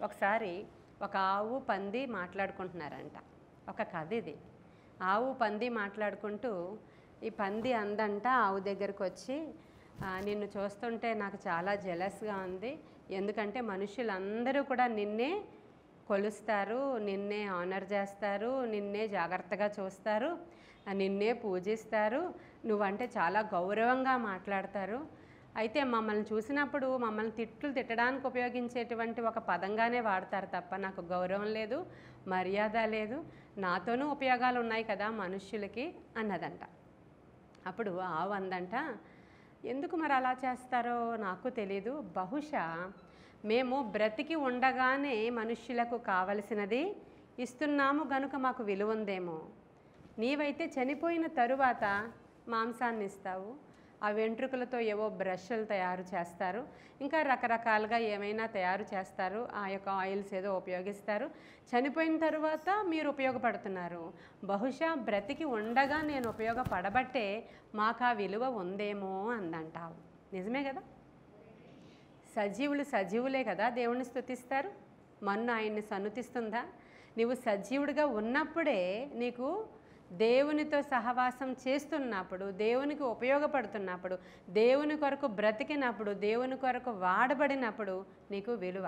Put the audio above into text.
ఒకసారి ఒక ఆవు పంది మాట్లాడుకుంటున్నారంట. ఒక కథ ఇది. ఆవు పంది మాట్లాడుకుంటూ ఈ పంది అందంట ఆవు దగ్గరకు వచ్చి, నిన్ను చూస్తుంటే నాకు చాలా జెలస్గా ఉంది. ఎందుకంటే మనుషులందరూ కూడా నిన్నే కొలుస్తారు, నిన్నే ఆనర్ చేస్తారు, నిన్నే జాగ్రత్తగా చూస్తారు, నిన్నే పూజిస్తారు, నువ్వంటే చాలా గౌరవంగా మాట్లాడతారు. అయితే మమ్మల్ని చూసినప్పుడు మమ్మల్ని తిట్టడానికి ఉపయోగించేటువంటి ఒక పదంగానే వాడతారు తప్ప నాకు గౌరవం లేదు, మర్యాద లేదు, నాతోనూ ఉపయోగాలు ఉన్నాయి కదా మనుష్యులకి అన్నదంట. అప్పుడు ఆవు అందంట, ఎందుకు మరి అలా చేస్తారో నాకు తెలీదు, బహుశా మేము బ్రతికి ఉండగానే మనుష్యులకు కావలసినది ఇస్తున్నాము గనుక మాకు విలువ ఉందేమో. నీవైతే చనిపోయిన తరువాత మాంసాన్ని ఇస్తావు, ఆ వెంట్రుకలతో ఏవో బ్రష్లు తయారు చేస్తారు, ఇంకా రకరకాలుగా ఏమైనా తయారు చేస్తారు, ఆ యొక్క ఆయిల్స్ ఏదో ఉపయోగిస్తారు. చనిపోయిన తరువాత మీరు ఉపయోగపడుతున్నారు. బహుశా బ్రతికి ఉండగా నేను ఉపయోగపడబట్టే మాకు ఆ విలువ ఉందేమో అందంటావు. నిజమే కదా? సజీవులు సజీవులే కదా దేవుణ్ణి స్తుతిస్తారు. మన్ను ఆయన్ని సన్నుతిస్తుందా? నీవు సజీవుడిగా ఉన్నప్పుడే, నీకు దేవునితో సహవాసం చేస్తున్నప్పుడు, దేవునికి ఉపయోగపడుతున్నప్పుడు, దేవుని కొరకు బ్రతికినప్పుడు, దేవుని కొరకు వాడబడినప్పుడు నీకు విలువ.